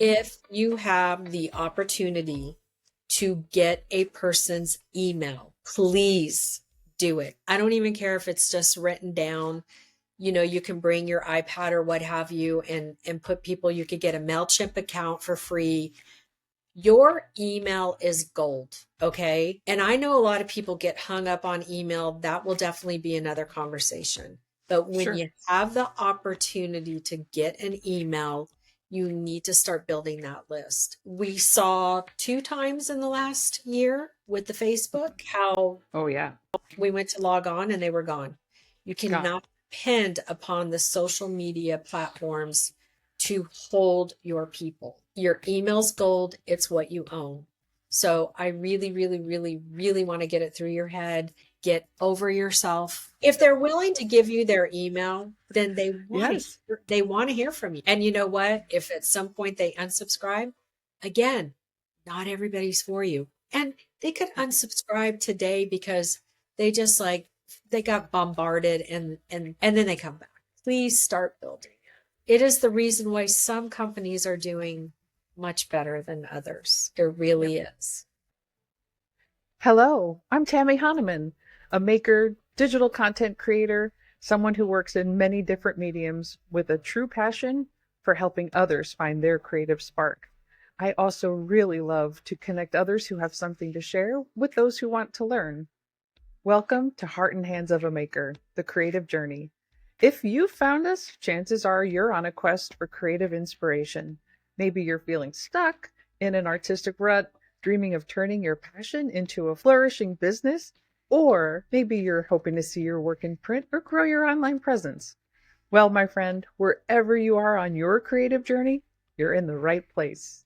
If you have the opportunity to get a person's email, please do it. I don't even care if it's just written down. You can bring your iPad or what have you and put people, you could get a MailChimp account for free. Your email is gold, okay? And I know a lot of people get hung up on email. That will definitely be another conversation. But when Sure. you have the opportunity to get an email, you need to start building that list. We saw 2 times in the last year with the Facebook how Oh, yeah. we went to log on and they were gone. You Gone. cannot depend upon the social media platforms to hold your people. Your email's gold, it's what you own. So I really, really, really, really want to get it through your head. Get over yourself. If they're willing to give you their email, then Yes. they want to hear from you. And you know what? If at some point they unsubscribe, again, not everybody's for you. And they could unsubscribe today because they just like they got bombarded and then they come back. Please start building. It is the reason why some companies are doing much better than others. It Yep. really is. Hello, I'm Tammy Hahnemann, a maker, digital content creator, someone who works in many different mediums with a true passion for helping others find their creative spark. I also really love to connect others who have something to share with those who want to learn. Welcome to Heart and Hands of a Maker, the creative journey. If you found us, chances are you're on a quest for creative inspiration. Maybe you're feeling stuck in an artistic rut, dreaming of turning your passion into a flourishing business, or maybe you're hoping to see your work in print or grow your online presence. Well, my friend, wherever you are on your creative journey, you're in the right place.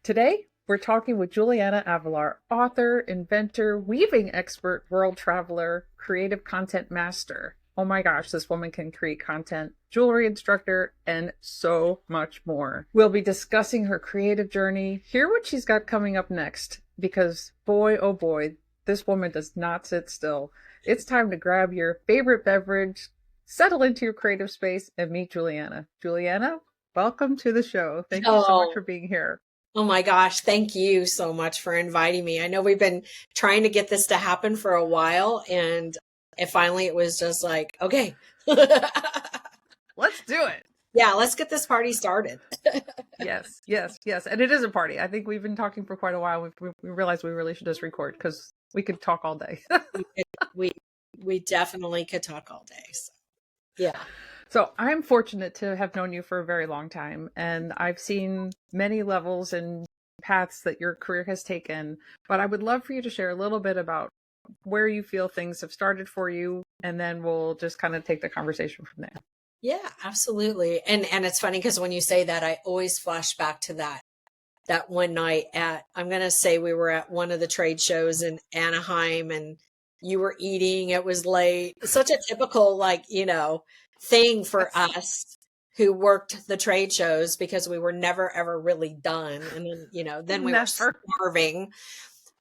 Today, we're talking with Julianna Avelar, author, inventor, weaving expert, world traveler, creative content master. Oh my gosh, this woman can create content, jewelry instructor, and so much more. We'll be discussing her creative journey, hear what she's got coming up next, because boy, oh boy, this woman does not sit still. It's time to grab your favorite beverage, settle into your creative space, and meet Julianna. Julianna, welcome to the show. Thank you so much Oh, for being here. oh my gosh. Thank you so much for inviting me. I know we've been trying to get this to happen for a while and it was just like, okay. Let's do it. Yeah, let's get this party started. Yes, yes, yes. And it is a party. I think we've been talking for quite a while. We realized we really should just record because we could talk all day. We could, we we definitely could talk all day. So, yeah. So I'm fortunate to have known you for a very long time, and I've seen many levels and paths that your career has taken. But I would love for you to share a little bit about where you feel things have started for you, and then we'll just kind of take the conversation from there. Yeah, absolutely. And it's funny because when you say that, I always flash back to that one night at, I'm going to say we were at one of the trade shows in Anaheim and you were eating, it was late. Such a typical, like, thing for Yes. us who worked the trade shows because we were never ever really done. And then, then we were Never. starving.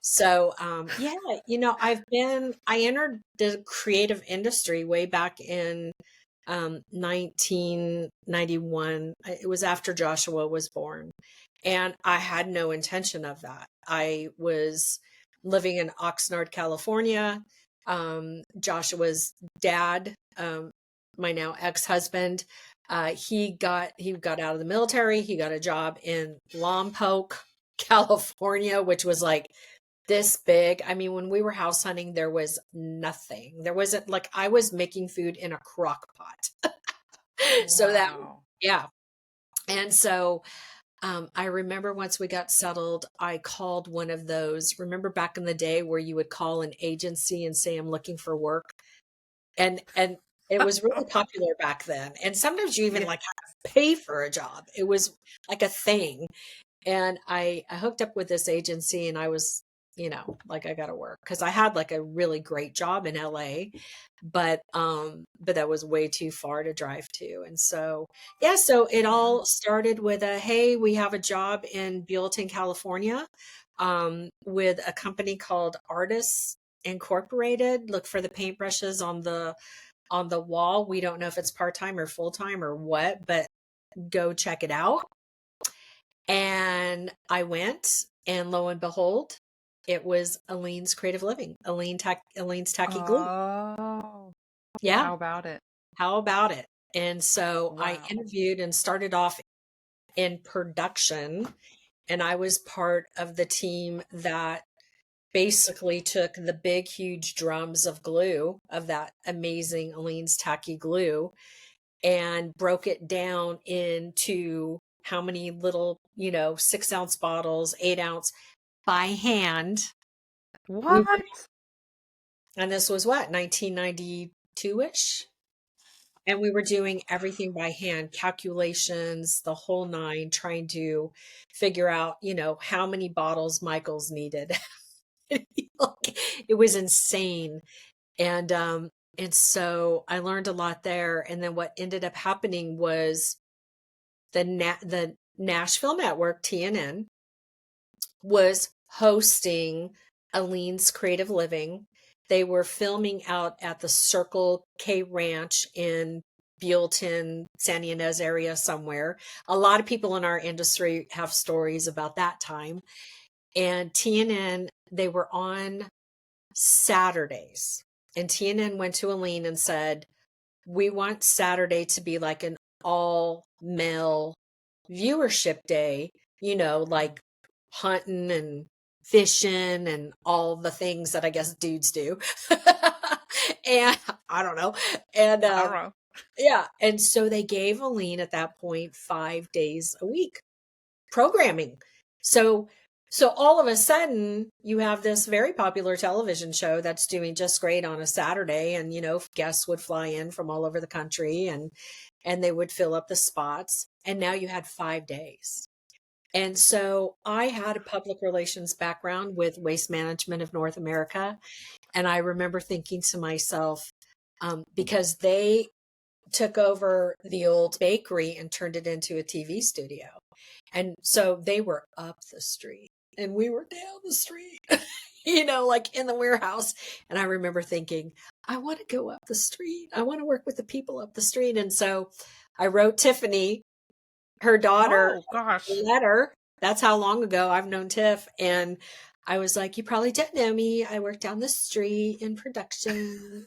So, yeah, I entered the creative industry way back in 1991. It was after Joshua was born. And I had no intention of that. I was living in Oxnard, California. Joshua's dad, my now ex-husband, he got out of the military. He got a job in Lompoc, California, which was like this big. I mean, when we were house hunting, there was nothing. There wasn't like I was making food in a crock pot. So that, Wow. yeah. And so I remember once we got settled, I called one of those. Remember back in the day where you would call an agency and say, I'm looking for work? And it was really popular back then. And sometimes you even Yeah. like had to pay for a job. It was like a thing. And I hooked up with this agency and I was, like I got to work because I had like a really great job in LA, but that was way too far to drive to. And so, yeah, so it Yeah. all started with hey, we have a job in Buellton, California, with a company called Artists Incorporated. Look for the paintbrushes on the wall. We don't know if it's part-time or full-time or what, but go check it out. And I went, and lo and behold, it was Aleene's Creative Living, Aleene's Tacky Glue. Oh, Yeah. how about it? How about it? And so I Wow. interviewed and started off in production, and I was part of the team that basically took the big, huge drums of glue, of that amazing Aleene's Tacky Glue, and broke it down into how many little, 6-ounce bottles, 8-ounce by hand. We were, What? and this was what, 1992-ish? And we were doing everything by hand, calculations, the whole nine, trying to figure out, how many bottles Michael's needed. It was insane. And so I learned a lot there. And then what ended up happening was the Nashville network, TNN, was hosting Aleene's Creative Living. They were filming out at the Circle K Ranch in Buellton, Santa Ynez area somewhere. A lot of people in our industry have stories about that time. And TNN, they were on Saturdays. And TNN went to Aleene and said, we want Saturday to be like an all male viewership day, like hunting and fishing and all the things that I guess dudes do. And I don't know. And I don't know. yeah. And so they gave Aleene at that point 5 days a week programming. So all of a sudden you have this very popular television show that's doing just great on a Saturday, and guests would fly in from all over the country, and they would fill up the spots, and now you had 5 days. And so I had a public relations background with Waste Management of North America, and I remember thinking to myself, because they took over the old bakery and turned it into a TV studio. And so they were up the street and we were down the street, like in the warehouse. And I remember thinking, I want to go up the street. I want to work with the people up the street. And so I wrote Tiffany, her daughter, Oh gosh. a letter. That's how long ago I've known Tiff. And I was like, you probably don't know me. I work down the street in production.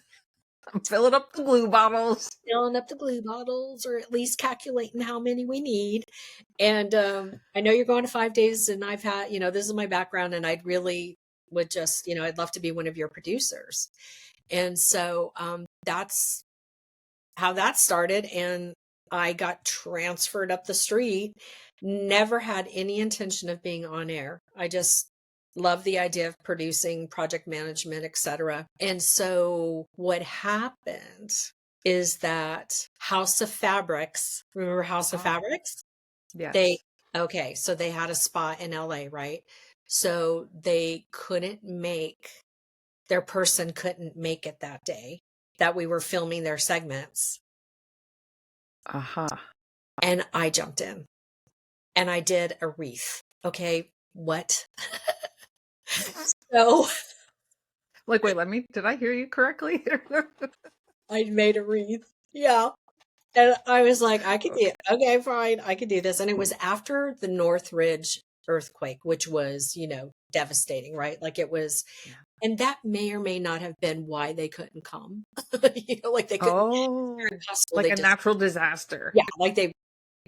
I'm filling up the glue bottles. Filling up the glue bottles, or at least calculating how many we need. And I know you're going to 5 days, and I've had, this is my background, and I'd really would just, I'd love to be one of your producers. And so that's how that started. And I got transferred up the street, never had any intention of being on air. I just love the idea of producing, project management, etc. And so what happened is that House of Fabrics, remember House of Fabrics? Yes. Okay, so they had a spot in LA, right? So they their person couldn't make it that day that we were filming their segments. Uh-huh. And I jumped in and I did a wreath. Okay, what? So Like, wait, did I hear you correctly? I made a wreath. Yeah. And I was like, I could do it. Okay, fine. I could do this. And it was after the Northridge earthquake, which was, devastating, right? Like it was, and that may or may not have been why they couldn't come. Like they couldn't, Oh, like they a just, natural disaster. yeah, like they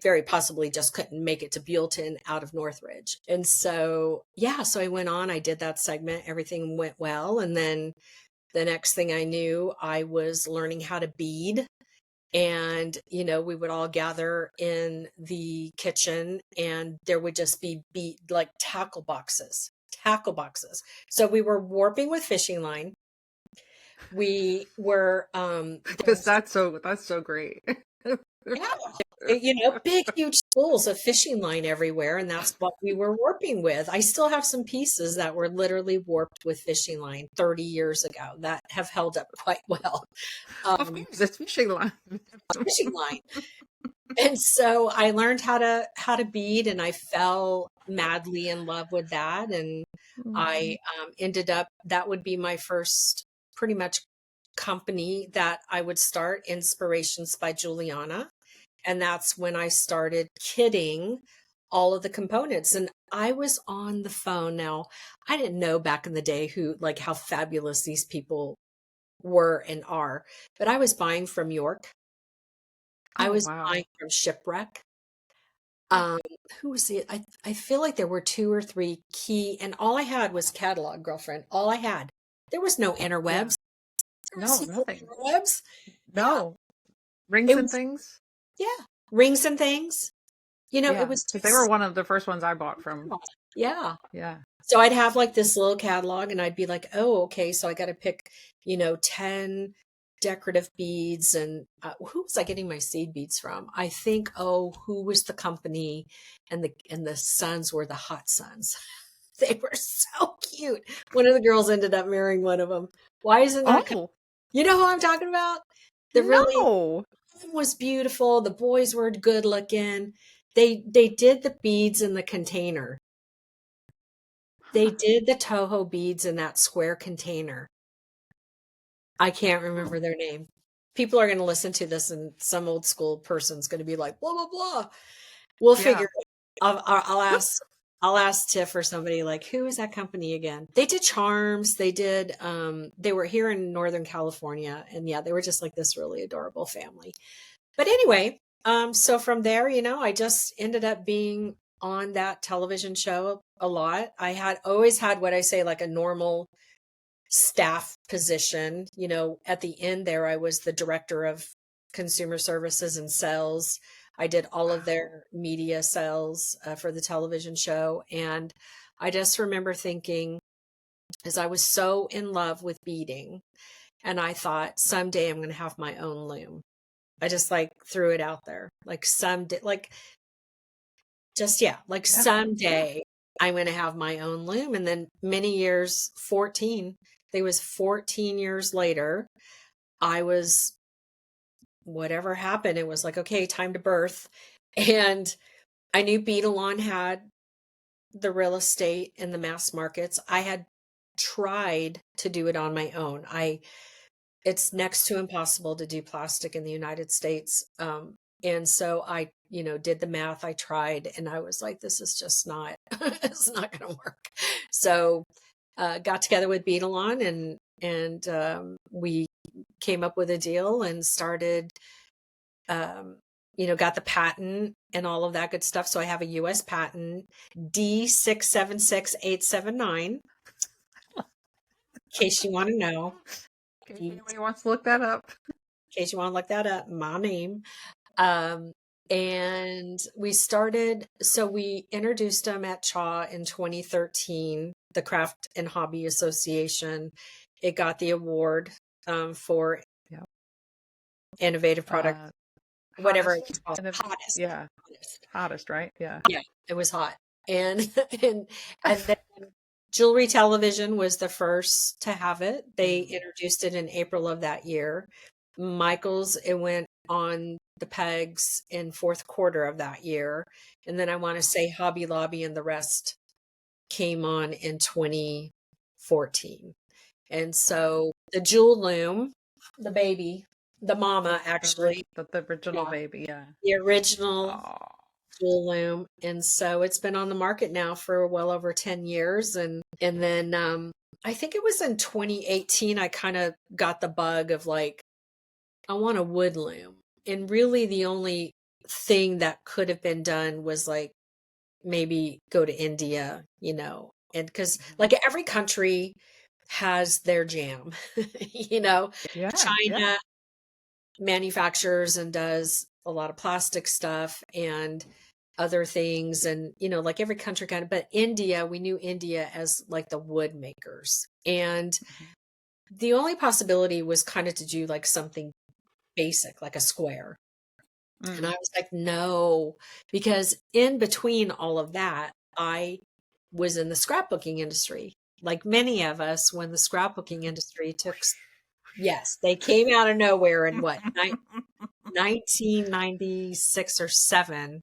very possibly just couldn't make it to Buellton out of Northridge. And so, yeah, so I went on, I did that segment, everything went well. And then the next thing I knew, I was learning how to bead. And, we would all gather in the kitchen, and there would just be like tackle boxes. So we were warping with fishing line. We were, Because that's so great. yeah, big, huge spools of fishing line everywhere. And that's what we were warping with. I still have some pieces that were literally warped with fishing line 30 years ago that have held up quite well. Of course, it's fishing line. Fishing line. And so I learned how to bead, and I fell madly in love with that. And I ended up, that would be my first pretty much company that I would start, Inspirations by Julianna. And that's when I started kidding all of the components. And I was on the phone. Now, I didn't know back in the day how fabulous these people were and are, but I was buying from York. I Oh, was wow. buying from Shipwreck. Um, who was it? I feel like there were two or three key, and all I had was catalog, girlfriend. All I had. There was no Yeah. interwebs. There was No, no nothing. interwebs. Yeah. No. Rings It and was, things? yeah. Rings and things. It Yeah. was Because they were just, one of the first ones I bought from. yeah. Yeah. So I'd have like this little catalog and I'd be like, oh, okay. So I got to pick, 10 decorative beads. And who was I getting my seed beads from? I think, who was the company? And the sons were the Hot Sons. They were so cute. One of the girls ended up marrying one of them. Why isn't that? Oh, You know who I'm talking about? The really no. was beautiful. The boys were good looking. They did the beads in the container. They Huh. did the Toho beads in that square container. I can't remember their name. People are going to listen to this, and some old school person's going to be like, blah blah blah. We'll Yeah. figure it out. I'll ask. I'll ask Tiff or somebody like, who is that company again? They did charms. They did. They were here in Northern California, and yeah, they were just like this really adorable family. But anyway, so from there, I just ended up being on that television show a lot. I had always had what I say like a normal staff position. At the end there, I was the director of consumer services and sales. I did all of Wow. their media sales for the television show. And I just remember thinking, as I was so in love with beading, and I thought someday I'm going to have my own loom. I just like threw it out there. Like someday, like just, yeah, like Yeah. Yeah. someday I'm going to have my own loom. And then many years, 14, they was 14 years later, I was, whatever happened, it was like, okay, time to birth. And I knew Beadalon had the real estate in the mass markets. I had tried to do it on my own. It's next to impossible to do plastic in the United States. And so I, did the math. I tried, and I was like, this is just not, it's not going to work. So, got together with Beadalon, and we came up with a deal and started, got the patent and all of that good stuff. So I have a U.S. patent D676879, in case you want to know. In case In anybody wants to look that up. case you want to look that up, my name. Um, and we introduced them at CHA in 2013, the Craft and Hobby Association. It got the award for Yeah. innovative product, whatever it's Hottest. called, hottest. Yeah. Hottest. Hottest, right? Yeah. Yeah, it was hot. And and then Jewelry Television was the first to have it. They introduced it in April of that year. Michael's, it went on the pegs in fourth quarter of that year. And then I want to say Hobby Lobby and the rest came on in 2014. And so the Jewel Loom, the baby, the mama actually, The original yeah, baby. Yeah. the original Oh. Jewel Loom. And so it's been on the market now for well over 10 years. And then I think it was in 2018 I kind of got the bug of like, I want a wood loom. And really the only thing that could have been done was like maybe go to India, and because like every country has their jam, Yeah. Yeah. China manufactures and does a lot of plastic stuff and other things. And, like every country kind of, but India, we knew India as like the wood makers. And the only possibility was kind of to do like something basic, like a square. And I was like, no, because in between all of that, I was in the scrapbooking industry. Like many of us, when the scrapbooking industry took, yes, they came out of nowhere in what, 1996 or 7,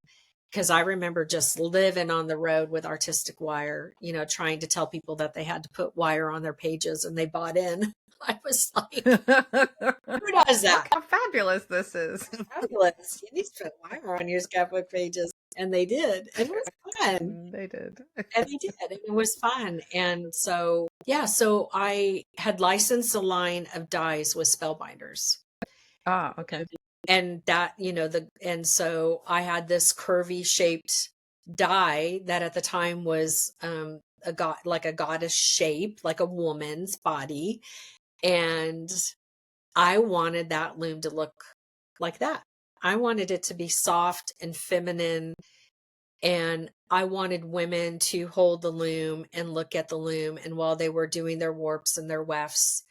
because I remember just living on the road with artistic wire, trying to tell people that they had to put wire on their pages and they bought in. I was like, who does Look that? how fabulous this is. Fabulous. You need to put wire on your scrapbook pages. And they did. And it was fun. They did. And they did. And it was fun. And so, yeah, so I had licensed a line of dyes with Spellbinders. Ah, okay. And that, and so I had this curvy shaped dye that at the time was a god, like a goddess shape, like a woman's body. And I wanted that loom to look like that. I wanted it to be soft and feminine. And I wanted women to hold the loom and look at the loom. And while they were doing their warps and their wefts,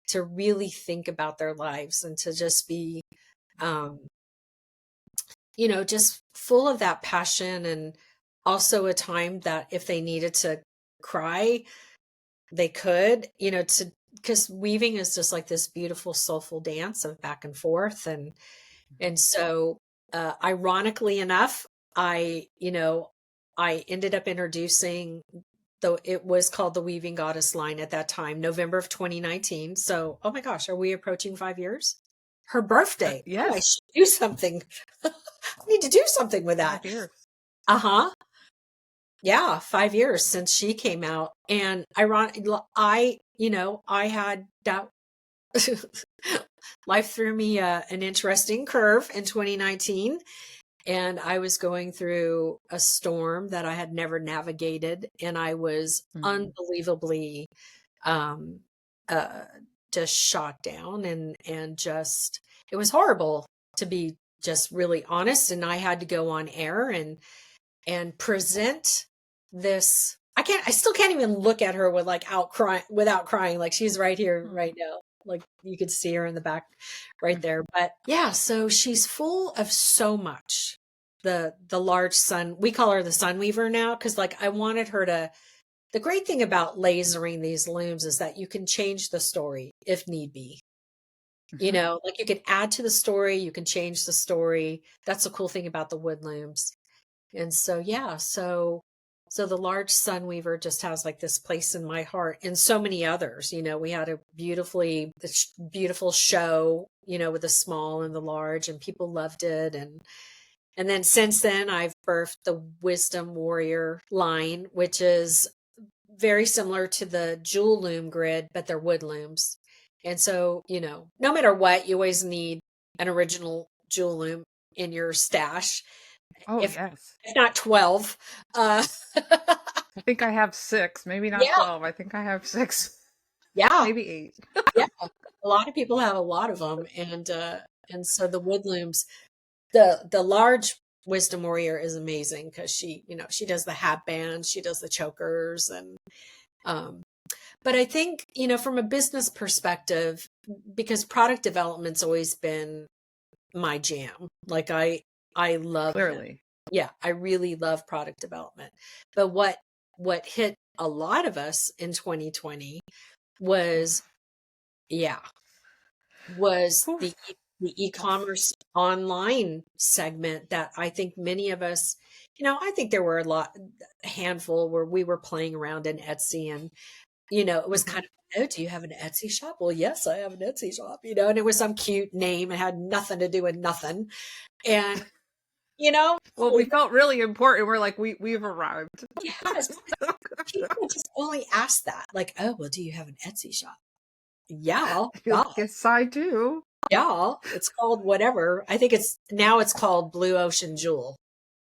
to really think about their lives and to just be, um, just full of that passion, and also a time that if they needed to cry, they could, because weaving is just like this beautiful, soulful dance of back and forth. And so, ironically enough, I ended up introducing, though it was called the Weaving Goddess line at that time, November of 2019. So, oh my gosh, are we approaching 5 years? Her birthday. Oh, I Yes. should do something. I need to do something with that. 5 years. Uh-huh. Yeah, 5 years since she came out. And I had that life threw me an interesting curve in 2019. And I was going through a storm that I had never navigated. And I was unbelievably um, uh, just shot down, and just, it was horrible, to be just really honest. And I had to go on air and present this. I still can't even look at her without crying. Like, she's right here right now. Like, you could see her in the back right there. But yeah, so she's full of so much. The large sun, we call her the sun weaver now, because like I wanted her to, the great thing about lasering these looms is that you can change the story if need be. Like you can add to the story, you can change the story. That's the cool thing about the wood looms. And so, yeah, so the large sun weaver just has like this place in my heart, and so many others. We had a beautiful show, with the small and the large, and people loved it. And then since then, I've birthed the Wisdom Warrior line, which is very similar to the Jewel Loom grid, but they're wood looms. And so, no matter what, you always need an original Jewel Loom in your stash. Oh, If yes. not 12. I think I have 6, maybe not Yeah. 12. I think I have 6, Yeah. maybe 8. Yeah. A lot of people have a lot of them. And so the wood looms, the large Wisdom Warrior is amazing, because she does the hat bands, she does the chokers, and but I think, from a business perspective, because product development's always been my jam. Like I love them. Clearly. Yeah, I really love product development. But what hit a lot of us in 2020 was the e-commerce online segment, that I think many of us, I think there were a handful where we were playing around in Etsy, and it was kind of, oh, do you have an Etsy shop? Well, yes, I have an Etsy shop, and it was some cute name. It had nothing to do with nothing. And, well, we felt really important. We're like, we've arrived. yes, people just only ask that. Like, oh, well, do you have an Etsy shop? Yeah. Yes, I do. Yeah. It's called whatever. I think now it's called Blue Ocean Jewel.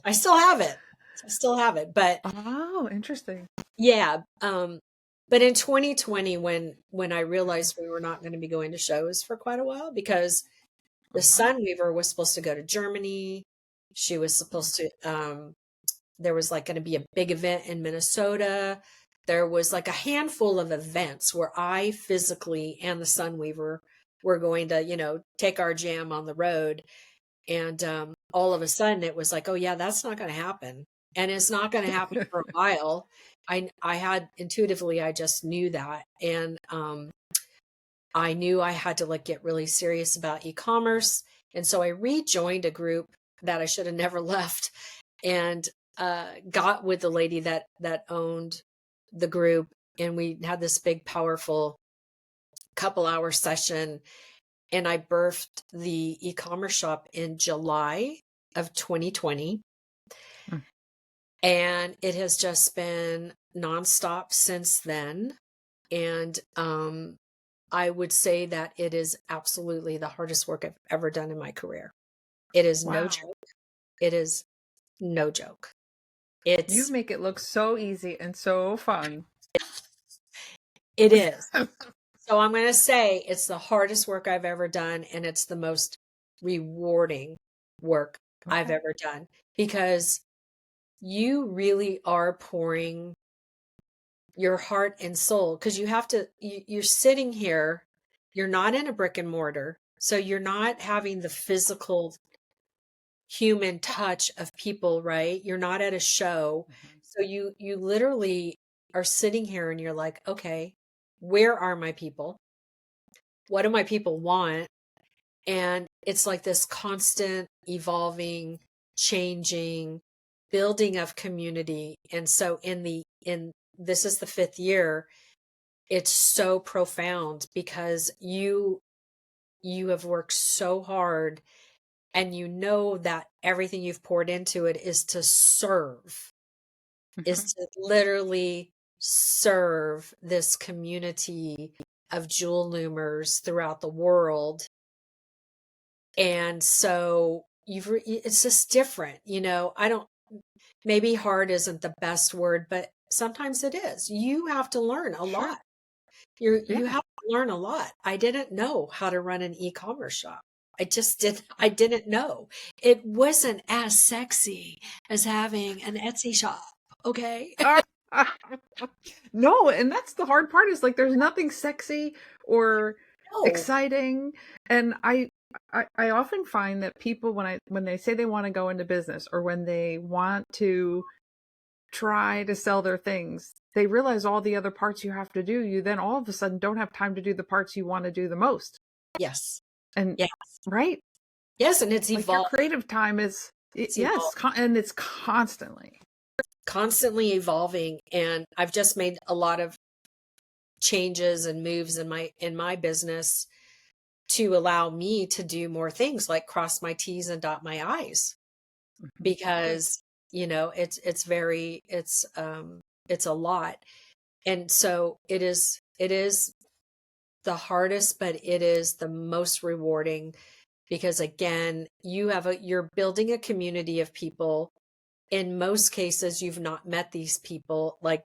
I still have it. But oh, interesting. yeah. But in 2020, when I realized we were not going to be going to shows for quite a while, because the Sunweaver was supposed to go to Germany. She was supposed to, there was like going to be a big event in Minnesota. There was like a handful of events where I physically and the Sunweaver were going to, take our jam on the road. And all of a sudden it was like, oh yeah, that's not going to happen. And it's not going to happen for a while. I had intuitively, I just knew that. And I knew I had to get really serious about e-commerce. And so I rejoined a group that I should have never left, and got with the lady that owned the group. And we had this big, powerful couple-hour session. And I birthed the e-commerce shop in July of 2020. And it has just been nonstop since then. And I would say that it is absolutely the hardest work I've ever done in my career. It is no Wow. joke. It is no joke. You It's, make it look so easy and so fun. it is. So I'm going to say it's the hardest work I've ever done, and it's the most rewarding work I've Okay. ever done, because you really are pouring your heart and soul, because you have to, you're sitting here, you're not in a brick and mortar. So you're not having the physical human touch of people, right? You're not at a show. Mhm. So you literally are sitting here and you're like, okay, where are my people? What do my people want? And it's like this constant evolving, changing, building of community. And so in this is the 5th year, it's so profound because you have worked so hard, and you know that everything you've poured into it is to serve, is Mhm. to literally serve this community of jewel loomers throughout the world. And so it's just different, I don't, maybe hard isn't the best word, but sometimes it is. You have to learn a Sure. lot. You Yeah. have to learn a lot. I didn't know how to run an e-commerce shop. I didn't know. It wasn't as sexy as having an Etsy shop. Okay. Ah, no, and that's the hard part is like there's nothing sexy or No. exciting. And I often find that people when they say they want to go into business or when they want to try to sell their things, they realize all the other parts you have to do. You then all of a sudden don't have time to do the parts you want to do the most. Yes. And Yeah. right? Yes. And it's Like your evolving. creative time It's yes, evolving. and it's constantly. Constantly evolving. And I've just made a lot of changes and moves in my business to allow me to do more things like cross my T's and dot my I's, Mhm. Good. because it's a lot. And so it is the hardest, but it is the most rewarding, because again, you're building a community of people. In most cases, you've not met these people. Like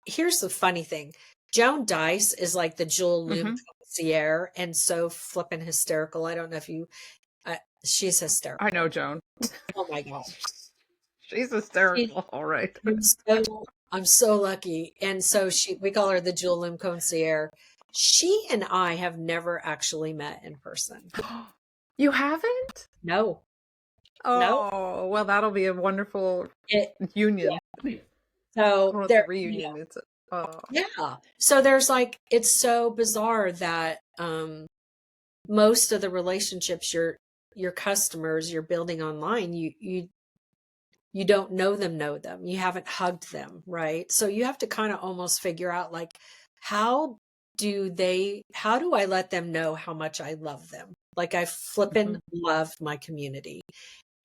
here's the funny thing. Joan Dice is like the Jewel Loom Hmm. concierge, and so flippin' hysterical. I don't know if she's I hysterical. know Joan. Oh my God. She's She, hysterical, all right. I'm so lucky. And so we call her the Jewel Loom concierge. She and I have never actually met in person. You haven't? No, no. Oh, well, that'll be a wonderful It, yeah. union. So Well, it's a there, reunion. It's a, oh. yeah. So there's like, it's so bizarre that, most of the relationships your customers you're building online, you don't know them. You haven't hugged them, right? So you have to kind of almost figure out like, how how do I let them know how much I love them? Like, I Hmm. flippin' love my community.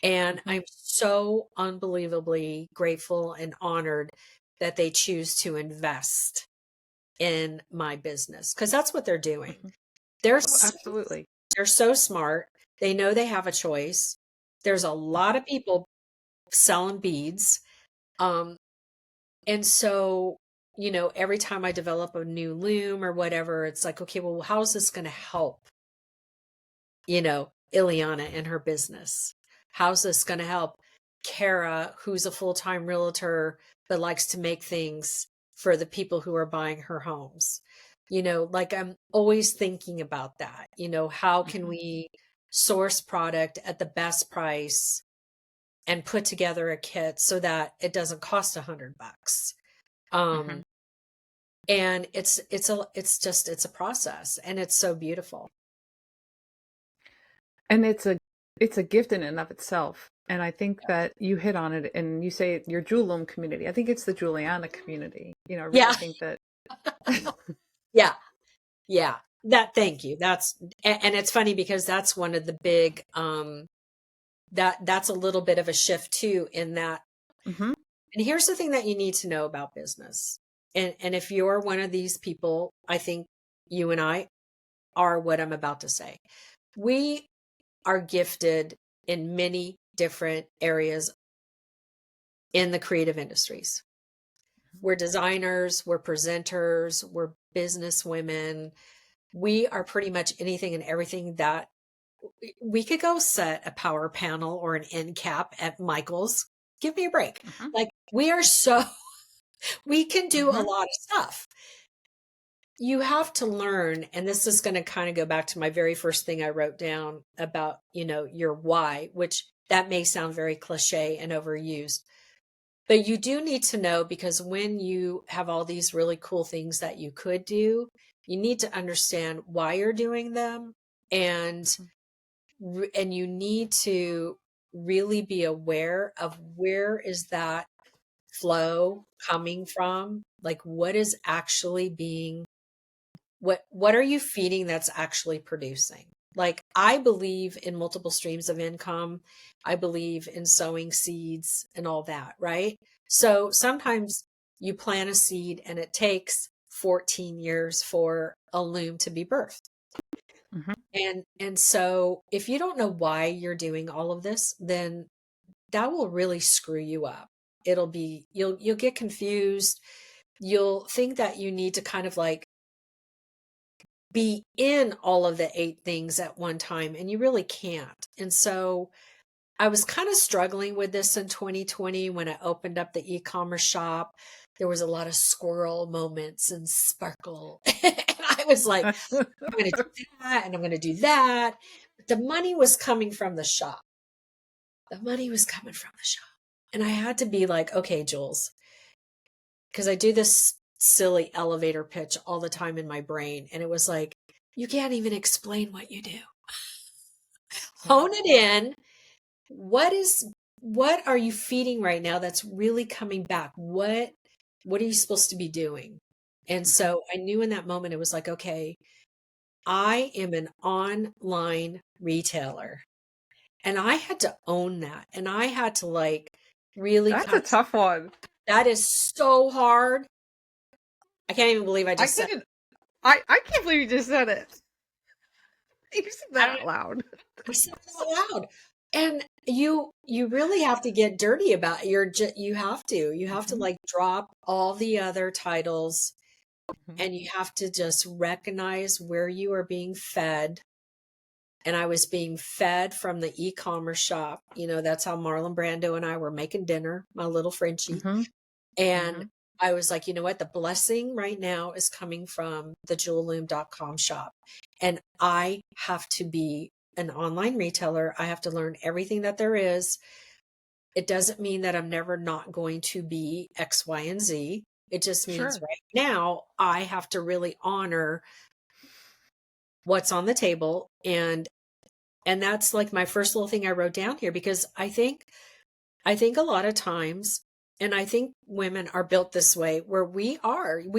And Hmm. I'm so unbelievably grateful and honored that they choose to invest in my business, because that's what they're doing. Hmm. They're Oh, absolutely. they're so smart. They know they have a choice. There's a lot Hmm. of people selling beads. Um, and so, every time I develop a new loom or whatever, it's like, okay, well, how is this going to help, Ileana and her business? How's this going to help Kara, who's a full-time realtor but likes to make things for the people who are buying her homes? Like, I'm always thinking about that. How can Hmm. we source product at the best price and put together a kit so that it doesn't cost $100? Hmm. Um, and it's a process, and it's so beautiful. And it's a gift in and of itself. And I think that you hit on it and you say your Jewel Loom community. I think it's the Juliana community. I really Yeah. think that Yeah. Yeah. Thank you. And it's funny because that's one of the big, that's a little bit of a shift too, in that Mm-hmm. And here's the thing that you need to know about business. And if you're one of these people, I think you and I are what I'm about to say. We are gifted in many different areas in the creative industries. We're designers, we're presenters, we're business women. We are pretty much anything and everything that we could go set a power panel or an end cap at Michael's. Give me a break. Mm-hmm. Like we are so, we can do a Mm-hmm. lot of stuff. You have to learn, and this is going to kind of go back to my very first thing I wrote down about, your why, which that may sound very cliche and overused. But you do need to know, because when you have all these really cool things that you could do, you need to understand why you're doing them, and and you need to really be aware of where is that flow coming from? Like what is actually being what are you feeding that's actually producing? Like I believe in multiple streams of income. I believe in sowing seeds and all that, right? So sometimes you plant a seed and it takes 14 years for a loom to be birthed. Mm-hmm. And so if you don't know why you're doing all of this, then that will really screw you up. You'll get confused. You'll think that you need to kind of like be in all of the 8 things at one time, and you really can't. And so I was kind of struggling with this in 2020 when I opened up the e-commerce shop. There was a lot of squirrel moments and sparkle. And I was like, I'm going to do that and I'm going to do that. But the money was coming from the shop. The money was coming from the shop. And I had to be like, okay, Jules, because I do this silly elevator pitch all the time in my brain. And it was like, you can't even explain what you do. Hone it in. What are you feeding right now that's really coming back? What are you supposed to be doing? And so I knew in that moment, it was like, okay, I am an online retailer. And I had to own that. And I had to like really That's a tough one. that is so hard. I can't even believe I I just said couldn't. I can't believe you just said it. You said that I out loud. I said it out loud. And you really have to get dirty about you have to Mm-hmm. like drop all the other titles, Mm-hmm. and you have to just recognize where you are being fed. And I was being fed from the e-commerce shop. That's how Marlon Brando and I were making dinner, my little Frenchie. Mm-hmm. And Mm-hmm. I was like, you know what? The blessing right now is coming from the jewelloom.com shop. And I have to be an online retailer. I have to learn everything that there is. It doesn't mean that I'm never not going to be X, Y, and Z. It just means Sure. right now I have to really honor what's on the table. And that's like my first little thing I wrote down here, because I think a lot of times, and I think women are built this way, where we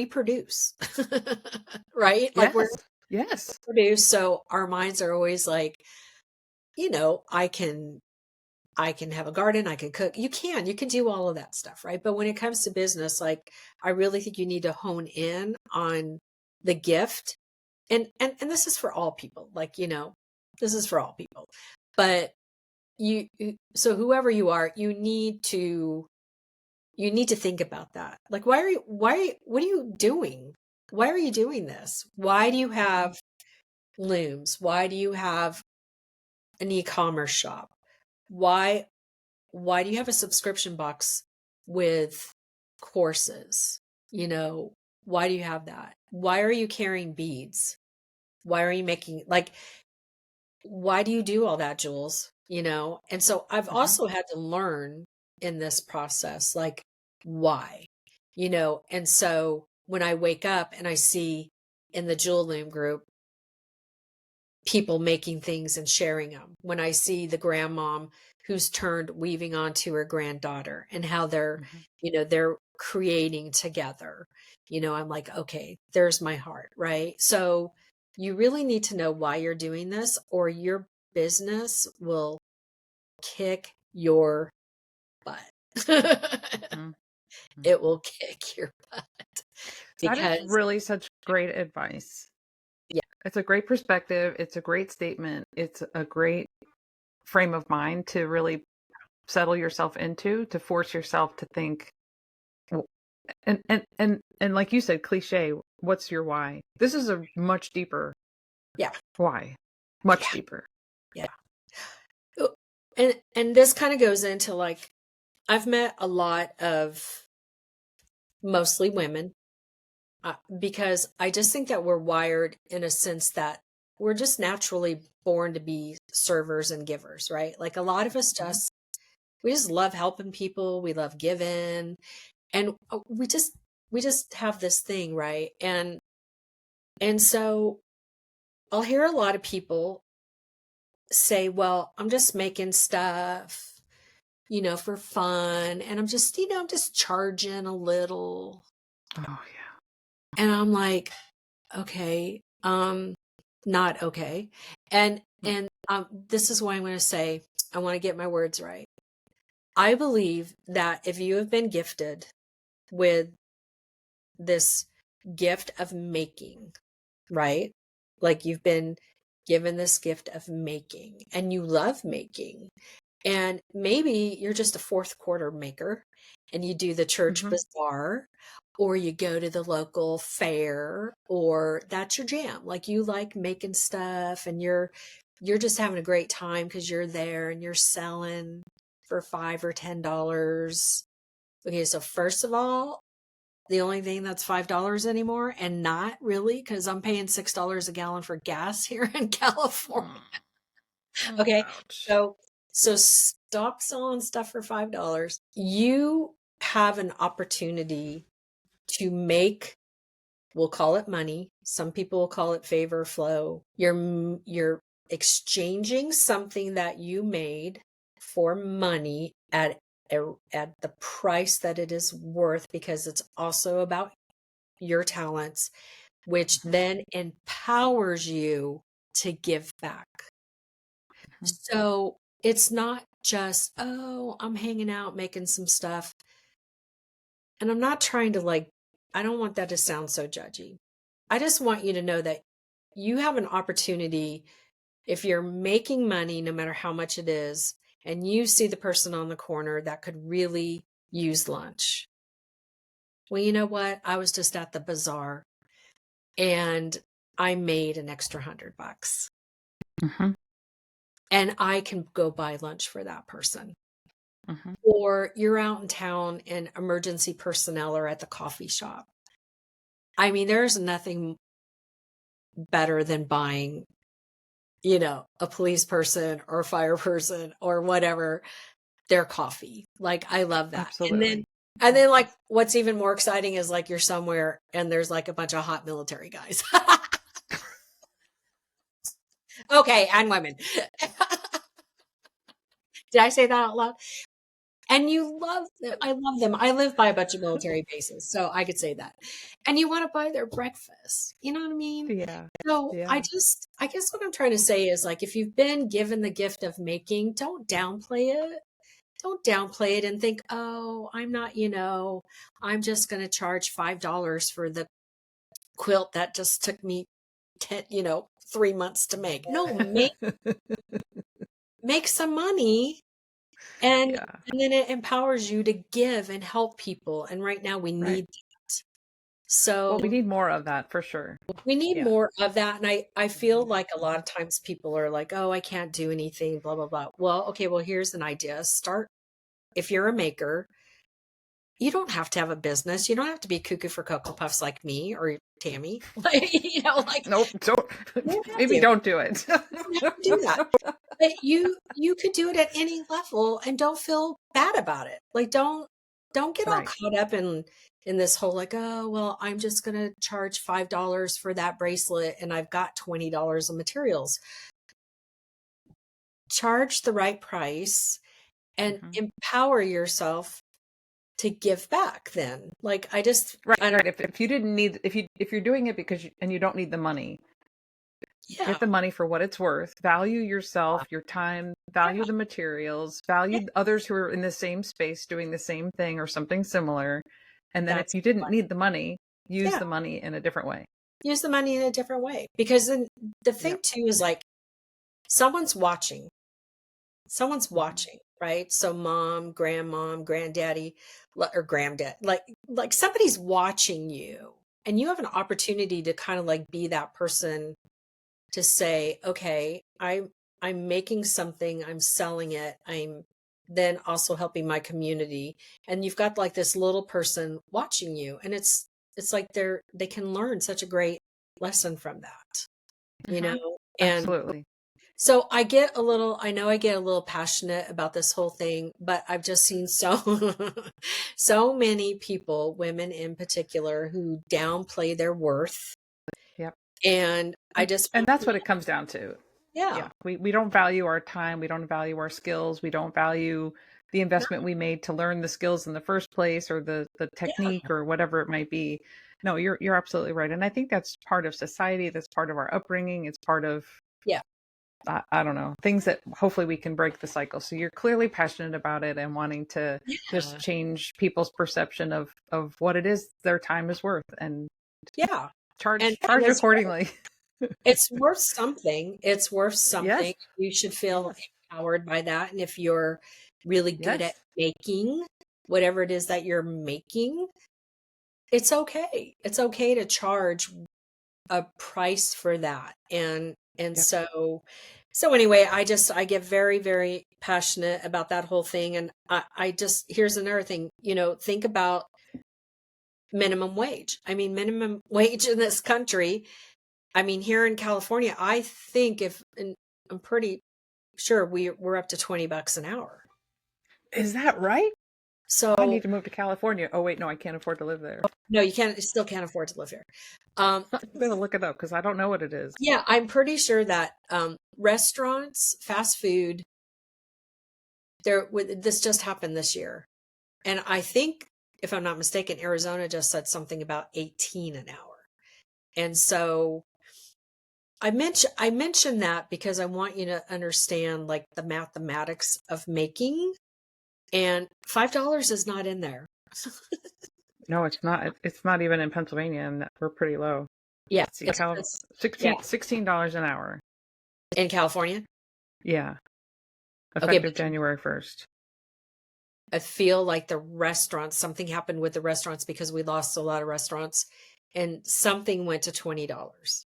produce, right? Like we're Yes. Yes. produce. So our minds are always like, I can have a garden, I can cook. You can do all of that stuff, right? But when it comes to business, like I really think you need to hone in on the gift. And this is for all people, like, this is for all people. But so whoever you are, you need to think about that. Like, what are you doing? Why are you doing this? Why do you have looms? Why do you have an e-commerce shop? Why do you have a subscription box with courses? Why do you have that? Why are you carrying beads? Why are you making, like, why do you do all that, Jules? And so I've Mm-hmm. also had to learn in this process, like, why, and so when I wake up and I see in the Jewel Loom group people making things and sharing them, when I see the grandmom who's turned weaving onto her granddaughter and how they're, Mm-hmm. they're creating together, I'm like, okay, there's my heart, right? So you really need to know why you're doing this, or your business will kick your butt. Mhm. It will kick your butt That is because really such great advice. yeah, It's a great perspective. It's a great statement. It's a great frame of mind to really settle yourself into, to force yourself to think. w- And like you said, cliche, what's your why? This is a much deeper yeah, why. Much yeah, deeper. yeah. Oh, and this kind of goes into like I've met a lot of mostly women because I just think that we're wired in a sense that we're just naturally born to be servers and givers, right? Like a lot of us Mhm. just we just love helping people, we love giving, and we just have this thing, right? And so I'll hear a lot of people say, "Well, I'm just making stuff, for fun, and I'm just charging a little." Oh yeah. And I'm like, "Okay, not okay." And Mm. this is why I'm going to say I want to get my words right. I believe that if you have been gifted with this gift of making, right? Like you've been given this gift of making and you love making. And maybe you're just a fourth quarter maker and you do the church Mhm. bazaar or you go to the local fair or that's your jam. Like you like making stuff and you're just having a great time because you're there and you're selling for $5 or $10. Okay, so first of all, the only thing that's $5 anymore, and not really, because I'm paying $6 a gallon for gas here in California. Mm. Mm. Okay. Ouch. So stop selling stuff for $5. You have an opportunity to make, we'll call it money. Some people will call it favor flow. You're exchanging something that you made for money at the price that it is worth because it's also about your talents, which Mhm. then empowers you to give back. Mhm. So it's not just, oh, I'm hanging out making some stuff. And I'm not trying to I don't want that to sound so judgy. I just want you to know that you have an opportunity if you're making money, no matter how much it is, and you see the person on the corner that could really use lunch. Well, you know what? I was just at the bazaar and I made an extra $100 Mhm. and I can go buy lunch for that person. Mhm. Or you're out in town and emergency personnel are at the coffee shop. I mean, there's nothing better than buying, a police person or a fire person or whatever, their coffee. Like, I love that. And then, Absolutely. and then like, what's even more exciting is like you're somewhere and there's like a bunch of hot military guys. Okay. And women. Did I say that out loud? And you love them. I love them. I live by a bunch of military bases, so I could say that. And you want to buy their breakfast. You know what I mean? Yeah. So Yeah. I guess what I'm trying to say is like, if you've been given the gift of making, don't downplay it. Don't downplay it and think, oh, I'm not, I'm just going to charge $5 for the quilt that just took me 10, 3 months to make. No, make some money and Yeah. then it empowers you to give and help people. And right now we Right. need that. Well, we So need more of that for sure. we need Yeah. more of that. And I feel Mhm. like a lot of times people are like, oh, I can't do anything, blah, blah, blah. Well, okay, well, here's an idea. Start if you're a maker, you don't have to have a business. You don't have to be cuckoo for Cocoa Puffs like me or Tammy. Like Nope. Don't. you don't have Maybe to. don't do it. You don't have to do that. But you could do it at any level and don't feel bad about it. Like don't get all Right. caught up in this whole like, oh, well, I'm just going to charge $5 for that bracelet and I've got $20 of materials. Charge the right price and Mhm. empower yourself to give back then. Like Right. I don't Right. If you didn't need if you're doing it because and you don't need the money, Yeah. Get the money for what it's worth. Value yourself, your time, value Yeah. the materials, Yeah. value others who are in the same space doing the same thing or something similar. And then if That's you didn't money. need the money, use Yeah. the money in a different way. Use the money in a different way. Because then the thing Yep. too is like someone's watching. Someone's Mhm. watching, right? So mom, grandmom, granddaddy, or granddad, like somebody's watching you. And you have an opportunity to kind of like be that person to say, okay, I'm making something, I'm selling it, I'm then also helping my community. And you've got like this little person watching you. And it's like they can learn such a great lesson from that, you Mhm. know? And Absolutely. so I know I get a little passionate about this whole thing, but I've just seen so many people, women in particular, who downplay their worth. Yep. And I And just and want that's to, what it comes down to. yeah, Yeah. We don't value our time, we don't value our skills, we don't value the no, investment we made to learn the skills in the first place or the yeah, technique or whatever it might be. No, you're absolutely right. And I think that's part of society, that's part of our upbringing, it's part of yeah, I don't know, things that hopefully we can break the cycle. So you're clearly passionate about it and wanting to just yeah, change people's perception of what it is their time is worth and yeah. And charge it's accordingly. it's worth something. It's worth Yes. something. You should feel Yes. empowered by that. And if you're really good at Yes. making whatever it is that you're making, it's okay. It's okay to charge a price for that. And Yep. so anyway, I get very, very passionate about that whole thing. And I just here's another thing, think about minimum wage. I mean, minimum wage in this country. I mean, here in California, I think and I'm pretty sure we're up to $20 an hour. Is that right? I need So to move to California. Oh wait, no, I can't afford to live there. no, you still can't afford to live here. Um, I'm gonna look it up because I don't know what it is. yeah, I'm pretty sure that restaurants, fast food, this just happened this year. And I think, if I'm not mistaken, Arizona just said something about 18 an hour. And so I mentioned that because I want you to understand like the mathematics of making, and $5 is not in there. No, it's not. It's not even in Pennsylvania, and we're pretty low. Yeah, Let's see, yeah, $16 an hour. in California. Yeah, Okay, effective but January 1st. I feel like the restaurants, something happened with the restaurants because we lost a lot of restaurants, and something went to $20.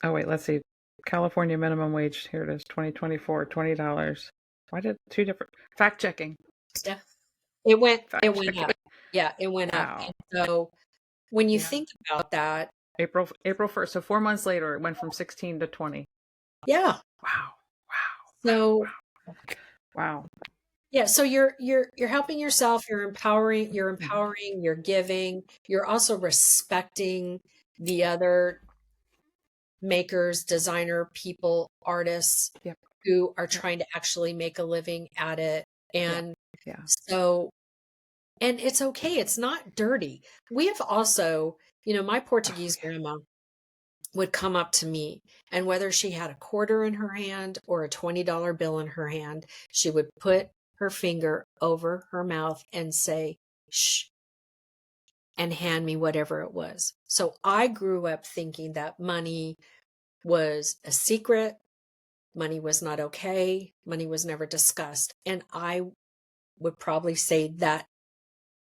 Oh wait, let's see. California minimum wage. Here it is, 2024, $20. Why did two different fact checking? Yeah, it went it Fact went checking. up. Yeah, it went up. Wow. And so when you Yeah. think about that, April 1st. So 4 months later, it went from 16 to 20. yeah. Wow. Wow. So Wow. yeah, so you're helping yourself, you're Mhm. empowering, you're giving, you're also respecting the other makers, designer people, artists Yep. who are Yep. trying to actually make a living at it. Yeah. And Yeah. so, and it's okay, it's not dirty. We have also, my Oh Portuguese yeah. grandma would come up to me, and whether she had a quarter in her hand or a $20 bill in her hand, she would put her finger over her mouth and say, shh, and hand me whatever it was. So I grew up thinking that money was a secret, money was not okay, money was never discussed. And I would probably say that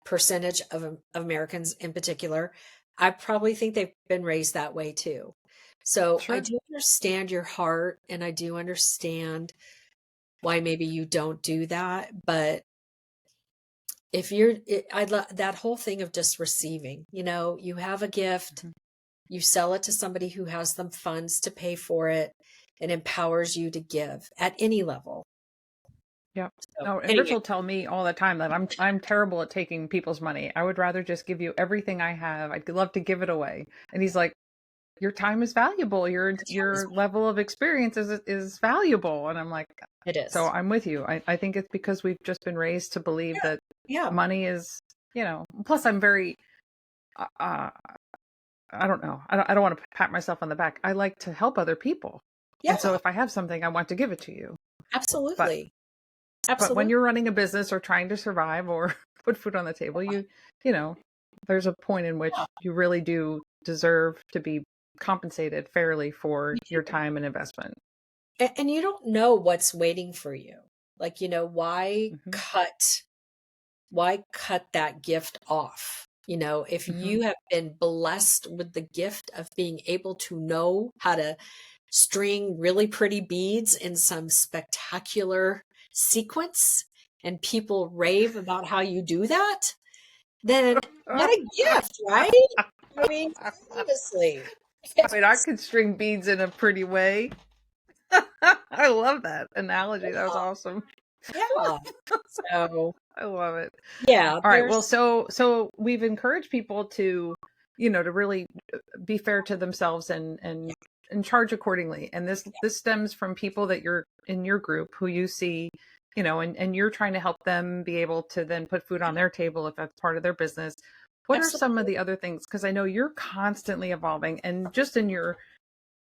percentage of Americans in particular, I probably think they've been raised that way too. So I Sure. do understand your heart, and I do understand why maybe you don't do that. But if I love that whole thing of just receiving, you have a gift, Mhm. you sell it to somebody who has the funds to pay for it, and empowers you to give at any level. Yep. So No, and Rich anyway, will tell me all the time that I'm terrible at taking people's money. I would rather just give you everything I have. I'd love to give it away. And he's like, your time is valuable. Your level of experience is valuable. And I'm like, it so is. I'm with you. I think it's because we've just been raised to believe Yeah. that Yeah. money is, plus I'm very, uh, I don't know. I don't want to pat myself on the back. I like to help other people. And so Yeah, if I have something, I want to give it to you. But absolutely. but when Absolutely. you're running a business or trying to survive or put food on the table, you know, there's a point in which you really do deserve to be compensated fairly for your time and investment. And you don't know what's waiting for you. Like, Hmm. why cut that gift off? If Hmm. you have been blessed with the gift of being able to know how to string really pretty beads in some spectacular sequence, and people rave about how you do that, then what a gift, right? I mean, seriously. I mean, I could string beads in a pretty way. I love that analogy. That was awesome. Yeah. So, I love it. yeah, All right. Well, there's so we've encouraged people to, to really be fair to themselves and charge accordingly. And this stems from people that you're in your group who you see, and you're trying to help them be able to then put food on their table if that's part of their business. What are some of absolutely. the other things? Because I know you're constantly evolving, and just in your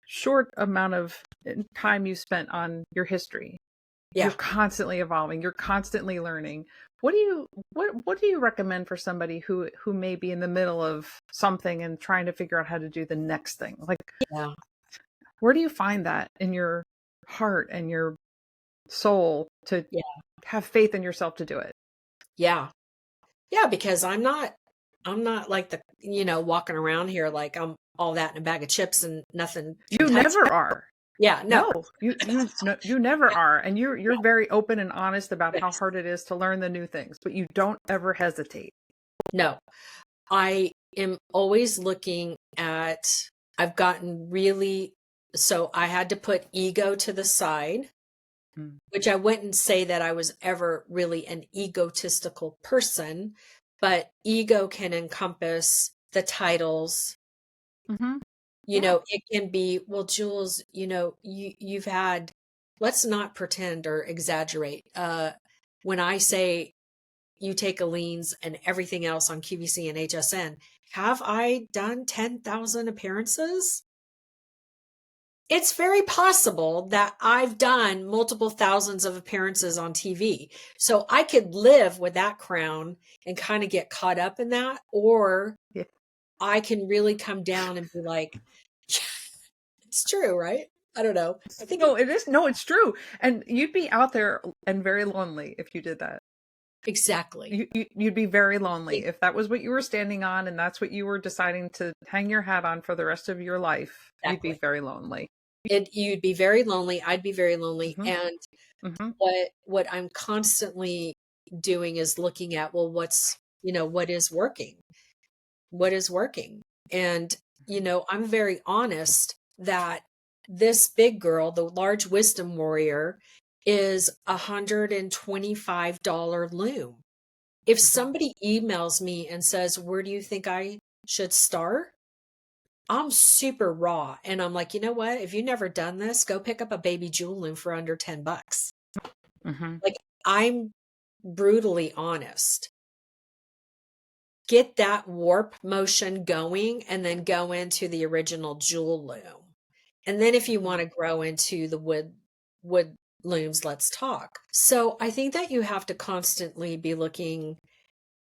short amount of time you spent on your history, you're Yeah. constantly evolving, you're constantly learning. What do you recommend for somebody who may be in the middle of something and trying to figure out how to do the next thing? Like, Yeah. where do you find that in your heart and your soul to Yeah. have faith in yourself to do it? Yeah. Yeah, because I'm not like walking around here like I'm all that in a bag of chips and nothing can You touch never it. are. Yeah, no. No, you no, you never are, and you're very open and honest about how Yes. hard it is to learn the new things, but you don't ever hesitate. No. I am always looking at I've gotten really so I had to put ego to the side, Mm. which I wouldn't say that I was ever really an egotistical person, but ego can encompass the titles. Hmm. Yeah. It can be, well, Jules, you've had, let's not pretend or exaggerate. When I say you take Aline's and everything else on QVC and HSN, have I done 10,000 appearances? It's very possible that I've done multiple thousands of appearances on TV. So I could live with that crown and kind of get caught up in that, or Yeah. I can really come down and be like, it's true, right? I don't know. I think No, it is. No, it's true. And you'd be out there and very lonely if you did that. exactly. You'd be very lonely if that was what you were standing on and that's what you were deciding to hang your hat on for the rest of your life. You'd be Exactly. very lonely. You'd be very lonely. I'd be very lonely. Hmm. And Hmm. what I'm constantly doing is looking at, well, what is working? What is working? And, I'm very honest that this big girl, the large wisdom warrior, is $125 loom. If Hmm. somebody emails me and says, where do you think I should start? I'm super raw. And I'm like, you know what? If you've never done this, go pick up a baby Jewel Loom for under $10. Hmm. Like, I'm brutally honest. Get that warp motion going and then go into the original Jewel Loom. And then if you want to grow into the wood looms, let's talk. So I think that you have to constantly be looking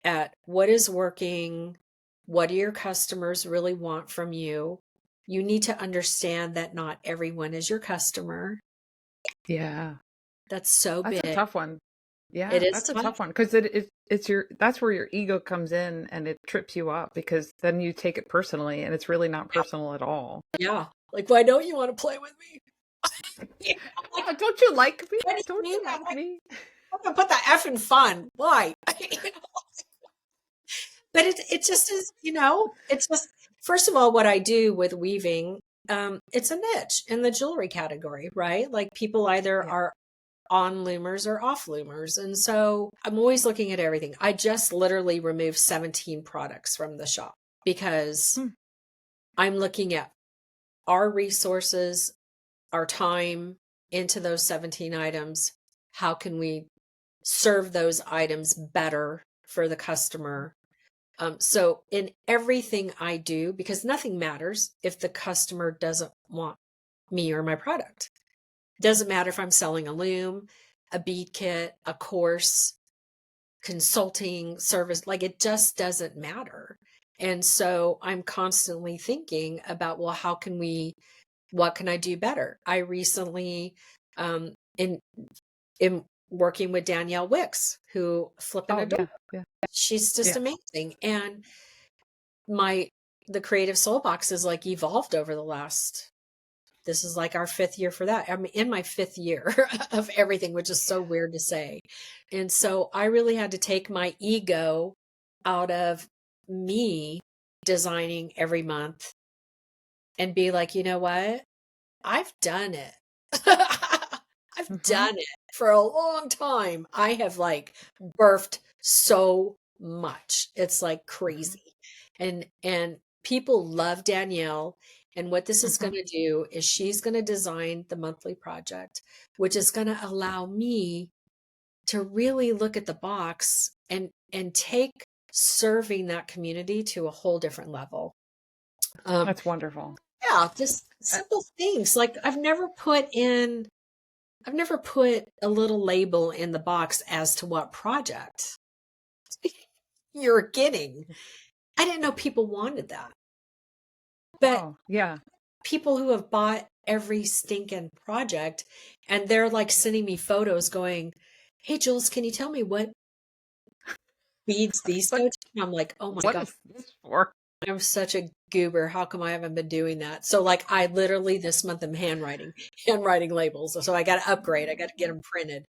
at what is working, what do your customers really want from you. You need to understand that not everyone is your customer. Yeah, That's so that's a big. tough one. It Yeah, is that's a tough. tough one because it's your that's where your ego comes in and it trips you up because then you take it personally and it's really not personal at all. Yeah. Like, why don't you want to play with me? Yeah, like, Don't you like me? what do you Don't mean? you like me? I'm gonna put that F in fun. Why? But it just is, it's just, first of all, what I do with weaving, it's a niche in the jewelry category, right? Like people either Yeah. are on loomers or off loomers. And so I'm always looking at everything. I just literally removed 17 products from the shop because Hmm. I'm looking at our resources, our time into those 17 items. How can we serve those items better for the customer? So in everything I do, because nothing matters if the customer doesn't want me or my product. Doesn't matter if I'm selling a loom, a bead kit, a course, consulting service, like it just doesn't matter. And so I'm constantly thinking about, well, what can I do better? I recently, in working with Danielle Wicks, who flipping Oh, adore. yeah. She's just Yeah. amazing. And the Creative Soul Box is like evolved over this is like our 5th year for that. I'm in my 5th year of everything, which is so weird to say. And so I really had to take my ego out of me designing every month and be like, you know what? I've done it. I've Mm-hmm. done it for a long time. I have like birthed so much. It's like Mm-hmm. crazy. And people love Danielle. And what this is Mm-hmm. going to do is she's going to design the monthly project, which is going to allow me to really look at the box and take serving that community to a whole different level. Um, That's wonderful. yeah, just Uh, simple things. Like I've never put a little label in the box as to what project you're getting. I didn't know people wanted that. But oh, yeah. people who have bought every stinking project and they're like sending me photos going, "Hey, Jules, can you tell me what beads these What go to?" And I'm like, "Oh my what God, is this for? I'm such a goober. How come I haven't been doing that?" So like I literally this month am handwriting labels. So I got to upgrade. I got to get them printed.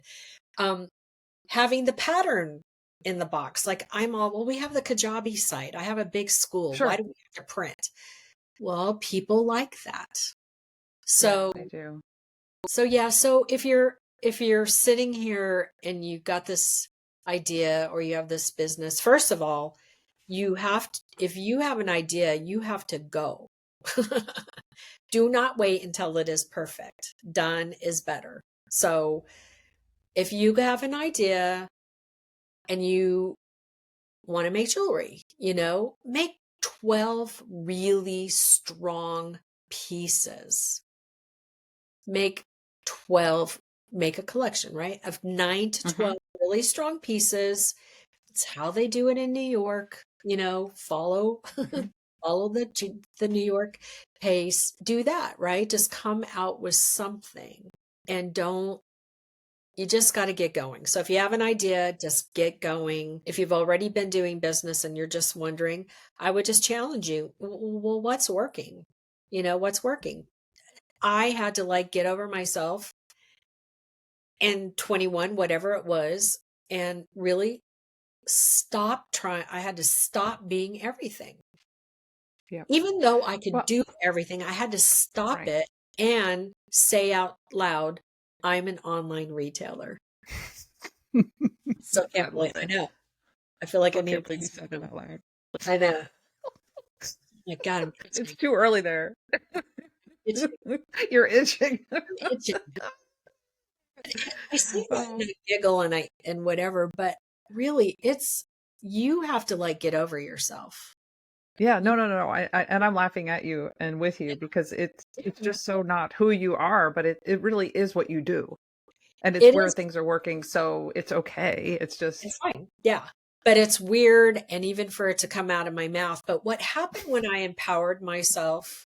Um, Having the pattern in the box. Like well, we have the Kajabi site. I have a big school. Why Sure. do we have to print? Well, people like that. Yeah, So, they do. so yeah, so if you're sitting here and you've got this idea or you have this business, first of all, if you have an idea, you have to go. Do not wait until it is perfect. Done is better. So, if you have an idea and you want to make jewelry, make 12 really strong pieces. Make 12, make a collection, right? Of 9 to Mm-hmm. 12 really strong pieces. It's how they do it in New York, follow Mm-hmm. follow the New York pace. Do that, right? Just come out with something and don't you just got to get going. So if you have an idea, just get going. If you've already been doing business and you're just wondering, I would just challenge you. Well, what's working? What's working? I had to like get over myself and 21, whatever it was, and really stop trying. I had to stop being everything. Yeah. Even though I could Well, do everything, I had to stop right. it and say out loud, I'm an online retailer. Still I can't believe love I it. know. I feel like I Still need can't a believe you piece. said it out loud. I know. My God, I'm It's itching. too early there. Itching. You're itching. I'm itching. I say that and Oh. I giggle and whatever, but really, you have to like get over yourself. Yeah, You, no. And I'm laughing at you and with you because it's just so not who you are, but it really is what you do. And it's it where is. things are working, so it's okay. It's It's just fine. Yeah. But it's weird, and even for it to come out of my mouth. But what happened when I empowered myself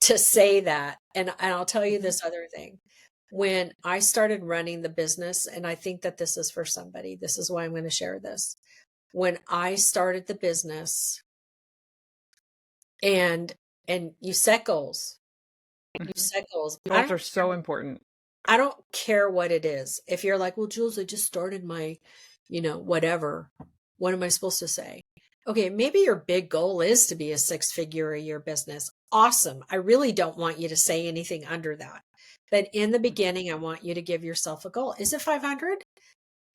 to say that, and I'll tell you Mhm. this other thing. When I started running the business, and I think that this is for somebody, this is why I'm going to share this. When I started the business and you set goals, you Mhm. set goals. Goals are so important. I don't care what it is. If you're like, well, Jules, I just started my, whatever. What am I supposed to say? Okay, maybe your big goal is to be a 6-figure a year business. Awesome. I really don't want you to say anything under that. But in the Mhm. beginning, I want you to give yourself a goal. Is it 500?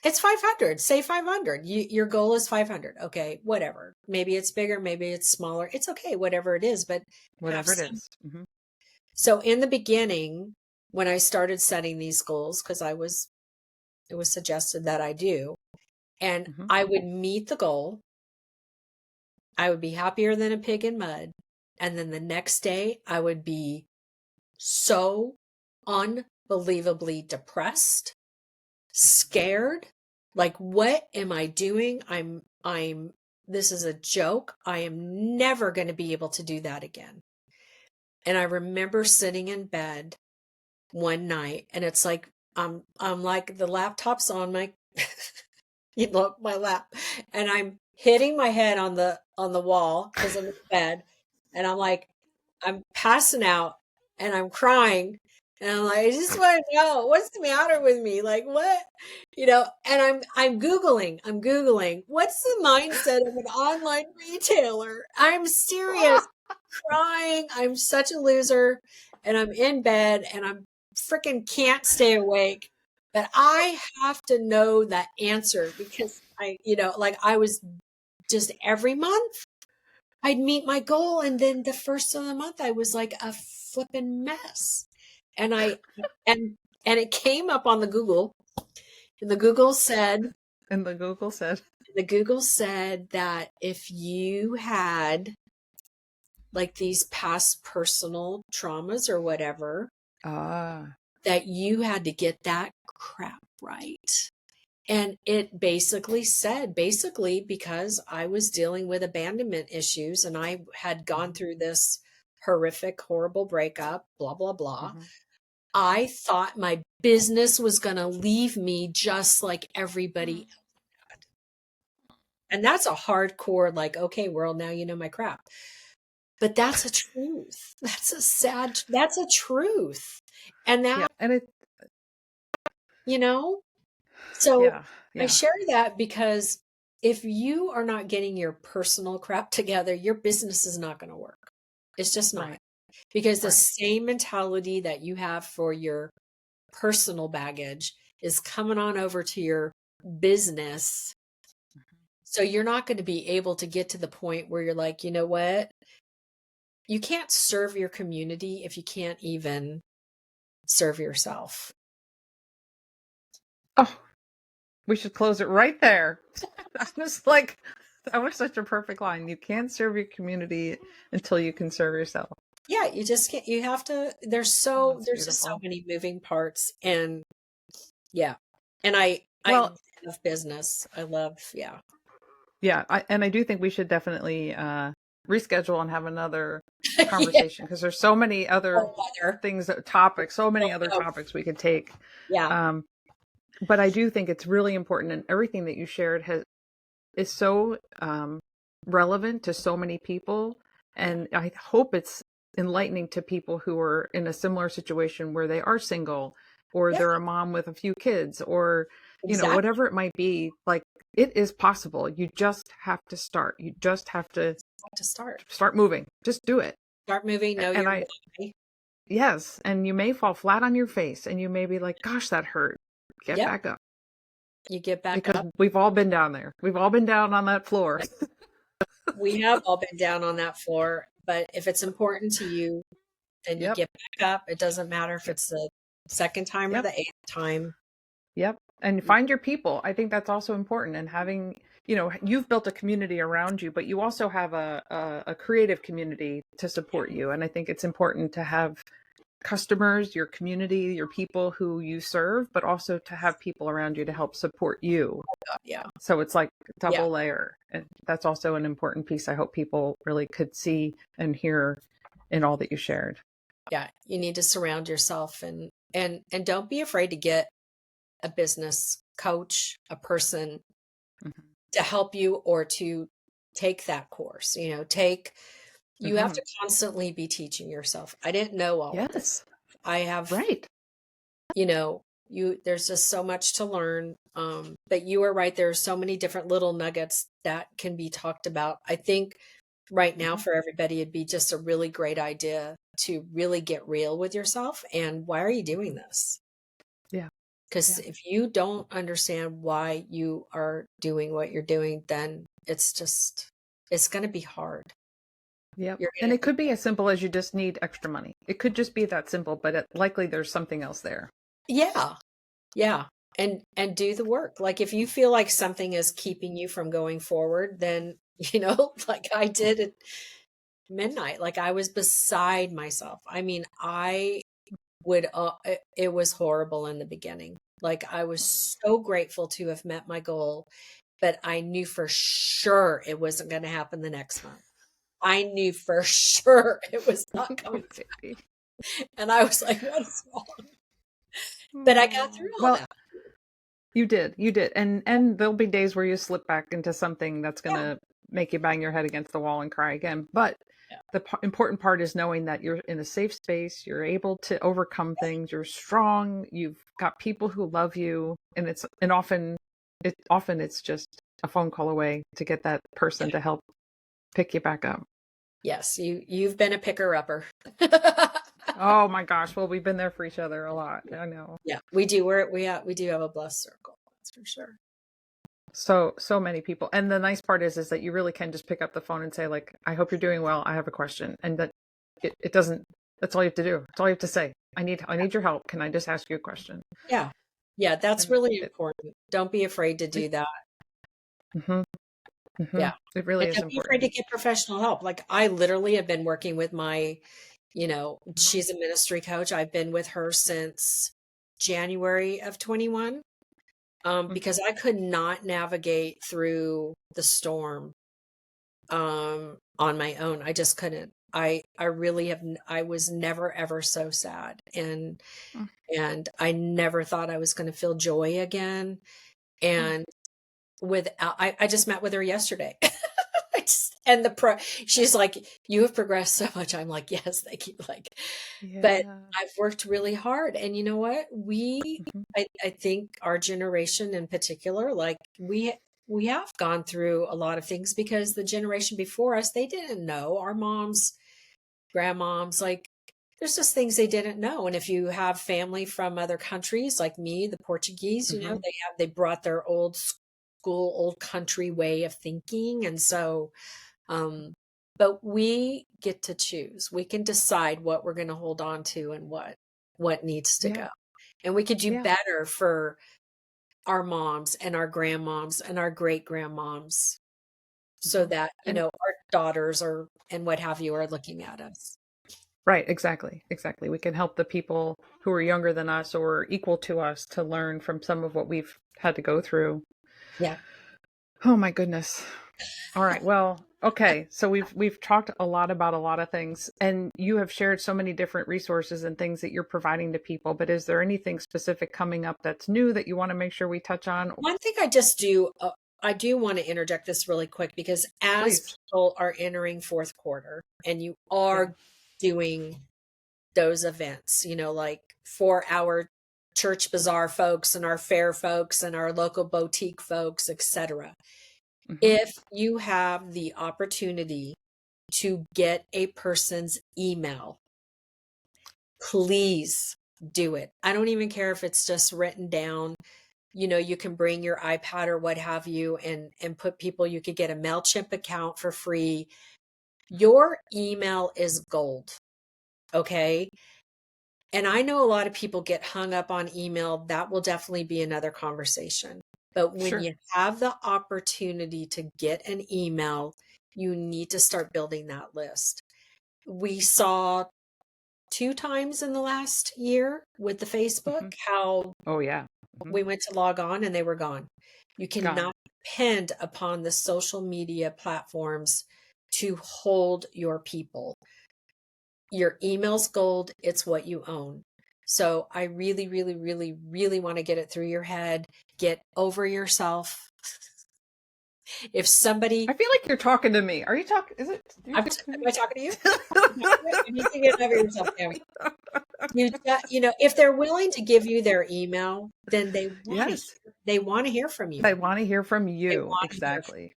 It's 500. Say 500. Your goal is 500. Okay, whatever. Maybe it's bigger, maybe it's smaller. It's okay, whatever it is, but have Whatever it some. is. Mhm. So in the beginning, when I started setting these goals, because it was suggested that I do, and Mhm. I would meet the goal I would be happier than a pig in mud. And then the next day I would be so unbelievably depressed, scared. Like, what am I doing? This is a joke. I am never going to be able to do that again. And I remember sitting in bed one night, and it's like, I'm like, the laptop's on my, my lap, and I'm hitting my head on the wall because I'm in bed, and I'm like, I'm passing out, and I'm crying, and I'm like, I just want to know what's the matter with me, like what, and I'm googling what's the mindset of an online retailer. I'm serious, crying. I'm such a loser, and I'm in bed, and I'm freaking can't stay awake. But I have to know that answer because like I was just every month I'd meet my goal, and then the first of the month I was like a flippin' mess. And and it came up on the Google, and the Google said that if you had like these past personal traumas or whatever, that you had to get that crap right. And it basically said, because I was dealing with abandonment issues and I had gone through this horrific, horrible breakup, blah, blah, blah. I thought my business was going to leave me just like everybody else had. And that's a hardcore, like, okay, world, now you know my crap. But that's a truth. That's a truth. And that, so I share that because if you are not getting your personal crap together, your business is not going to work. It's just not. Right. Because the same mentality that you have for your personal baggage is coming on over to your business. So you're not going to be able to get to the point where you're like, you know what? You can't serve your community if you can't even serve yourself. Oh, we should close it right there. I was like, that was such a perfect line. You can't serve your community until you can serve yourself. Yeah, you just can't. You have to. There's just so many moving parts, and yeah, and I love business. I love I do think we should definitely reschedule and have another conversation because there's so many other things, topics we could take. Yeah. But I do think it's really important, and everything that you shared is so relevant to so many people, and I hope it's enlightening to people who are in a similar situation where they are single, or they're a mom with a few kids, or whatever it might be. Like, it is possible. You just have to start. You just have to start moving. Just do it. Start moving. Know your why. Yes, and you may fall flat on your face, and you may be like, "Gosh, that hurt." Get back up. You get back because up. We've all been down there. We've all been down on that floor. We have all been down on that floor. But if it's important to you, then you get back up. It doesn't matter if it's the second time or the 8th time. Yep. And find your people. I think that's also important. And having, you've built a community around you, but you also have a creative community to support you. And I think it's important to have customers, your community, your people who you serve, but also to have people around you to help support you. Yeah. So it's like double layer. And that's also an important piece I hope people really could see and hear in all that you shared. Yeah. You need to surround yourself and don't be afraid to get a business coach, a person to help you or to take that course, you have to constantly be teaching yourself. I didn't know all of this. I have, there's just so much to learn. But you are right. There are so many different little nuggets that can be talked about. I think right now for everybody, it'd be just a really great idea to really get real with yourself. And why are you doing this? Yeah. Because if you don't understand why you are doing what you're doing, then it's going to be hard. Yeah. And it could be as simple as you just need extra money. It could just be that simple, but likely there's something else there. Yeah. Yeah. And do the work. Like if you feel like something is keeping you from going forward, then like I did at midnight. Like I was beside myself. I mean, I would, it was horrible in the beginning. Like I was so grateful to have met my goal, but I knew for sure it wasn't going to happen the next month. I knew for sure it was not coming. And I was like, what is wrong? But I got through all Well, that. you did. And there'll be days where you slip back into something that's going Yeah. to make you bang your head against the wall and cry again. But Yeah. the important part is knowing that you're in a safe space, you're able to overcome things, you're strong, you've got people who love you, and often it's just a phone call away to get that person to help pick you back up. Yes, you've been a picker-upper. Oh my gosh. Well, we've been there for each other a lot. I know. Yeah, we do. We do have a blessed circle. That's for sure. So many people. And the nice part is that you really can just pick up the phone and say, like, I hope you're doing well. I have a question. And that it doesn't, that's all you have to do. That's all you have to say. I need your help. Can I just ask you a question? Yeah. Yeah, that's And really important. Don't be afraid to do that. Yeah. It really And is don't be afraid to important. get professional help. Like I literally have been working with my, she's a ministry coach. I've been with her since January of 21, because I could not navigate through the storm on my own. I just couldn't. I really I was never ever so sad, and I never thought I was going to feel joy again. And I just met with her yesterday. And she's like, you have progressed so much. I'm like, yes, thank you. Like, but Yeah. I've worked really hard. And you know what? I think our generation in particular, like we have gone through a lot of things because the generation before us, they didn't know. Our moms, grandmoms, like there's just things they didn't know. And if you have family from other countries like me, the Portuguese, they brought their old school, old country way of thinking. And so, but we get to choose. We can decide what we're going to hold on to and what needs to Yeah. go. And we could do Yeah. better for our moms and our grandmoms and our great grandmoms so that, And our daughters and what have you are looking at us. right, exactly. We can help the people who are younger than us or equal to us to learn from some of what we've had to go through. Yeah. Oh my goodness. All right. Well, okay. So we've talked a lot about a lot of things, and you have shared so many different resources and things that you're providing to people, but is there anything specific coming up that's new that you want to make sure we touch on? One thing I do want to interject this really quick because as Please. people are entering fourth quarter and you Yeah. are doing those events, like for our church bazaar folks and our fair folks and our local boutique folks, etc. If you have the opportunity to get a person's email, please do it. I don't even care if it's just written down. You can bring your iPad or what have you and put people, you could get a MailChimp account for free. Your email is gold. Okay. And I know a lot of people get hung up on email. That will definitely be another conversation. But when Sure. you have the opportunity to get an email, you need to start building that list. We saw 2 times in the last year with the Facebook how Oh yeah. we went to log on and they were gone. You Gone. cannot depend upon the social media platforms to hold your people. Your email's gold. It's what you own. So I really, really, really, really want to get it through your head. Get over yourself. If somebody, I feel like you're talking to me. Are you talking? Is it? am I talking to you? You need to get over yourself, Tammy. If they're willing to give you their email, then Yes. they want to hear from you. I want to hear from They you. want to hear from Exactly. you.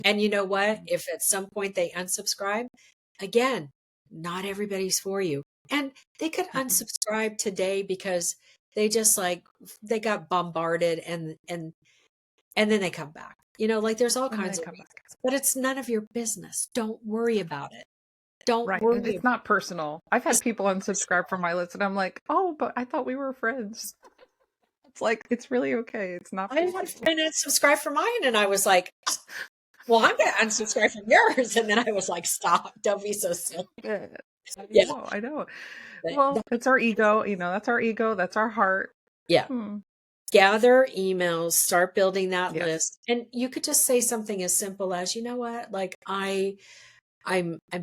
And you know what? If at some point they unsubscribe, again, not everybody's for you. And they could unsubscribe today because they just they got bombarded and then they come back. Like there's all And then kinds of come reasons, back. but it's none of your business. Don't worry about it. Don't Right. worry And it's about not personal. I've had it. people unsubscribe from my list and I'm like, oh, but I thought we were friends. It's like, it's really okay. It's not I had a personal. friend unsubscribe from mine and I was like, Well, I'm going to unsubscribe from yours. And then I was like, stop, don't be so silly. Yeah, Yeah. I know. But Well, it's our ego, that's our ego, that's our heart. yeah. Hmm. Gather emails, start building that Yes. list. And you could just say something as simple as, you know what, like I'm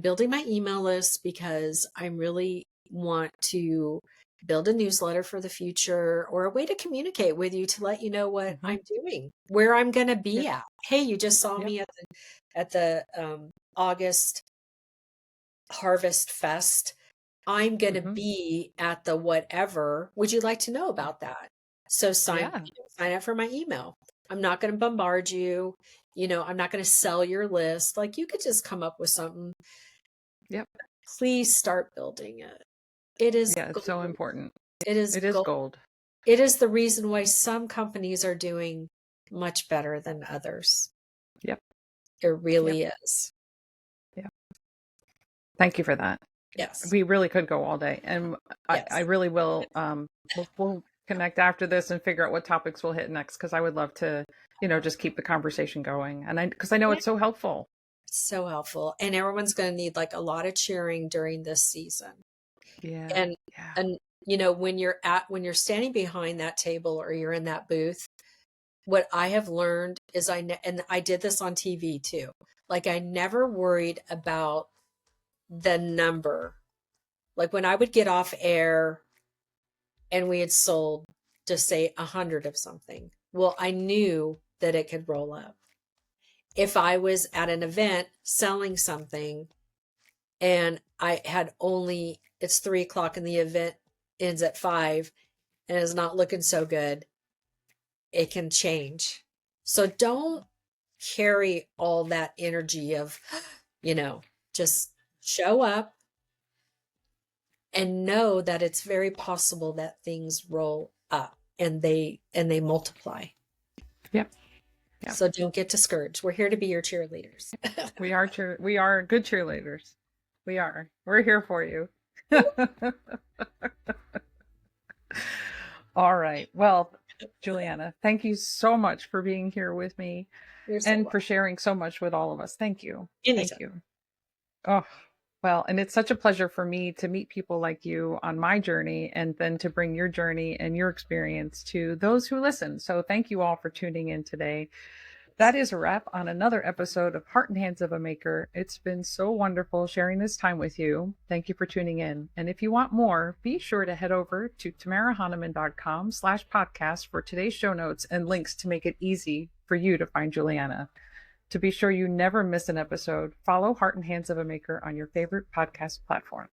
building my email list because I really want to build a newsletter for the future or a way to communicate with you to let you know what Hmm. I'm doing, where I'm going to Yep. be at. Hey, you just saw Yep. me at the August Harvest Fest. I'm going to Hmm. be at the whatever. Would you like to know about that? So Yeah. sign up for my email. I'm not going to bombard you. I'm not going to sell your list. Like you could just come up with something. Yep. Please start building it. It is Yeah, it's so gold. important. It is It is gold. gold. It is the reason why some companies are doing much better than others. Yep. It Yep. really is. Yep. Thank you for that. Yes. We really could go all day, and I Yes. really will. We'll connect after this and figure out what topics we'll hit next, because I would love to, just keep the conversation going. And because I know Yeah. it's so helpful. So helpful. And everyone's going to need like a lot of cheering during this season. Yeah. And Yeah. and when you're standing behind that table or you're in that booth, what I have learned is and I did this on TV too. Like I never worried about the number. Like when I would get off air and we had sold, just say 100 of something. Well, I knew that it could roll up. If I was at an event selling something and it's 3 o'clock and the event ends at 5 and is not looking so good, it can change. So don't carry all that energy of, just show up and know that it's very possible that things roll up and they multiply. Yep. Yep. So don't get discouraged. We're here to be your cheerleaders. We are good cheerleaders. We are. We're here for you. All right. Well, Julianna, thank you so much for being here with me You're so and welcome. for sharing so much with all of us. Thank you. Anytime. Thank you. Oh, well, and it's such a pleasure for me to meet people like you on my journey, and then to bring your journey and your experience to those who listen. So thank you all for tuning in today. That is a wrap on another episode of Heart and Hands of a Maker. It's been so wonderful sharing this time with you. Thank you for tuning in. And if you want more, be sure to head over to tamarahaneman.com/podcast for today's show notes and links to make it easy for you to find Julianna. To be sure you never miss an episode, follow Heart and Hands of a Maker on your favorite podcast platform.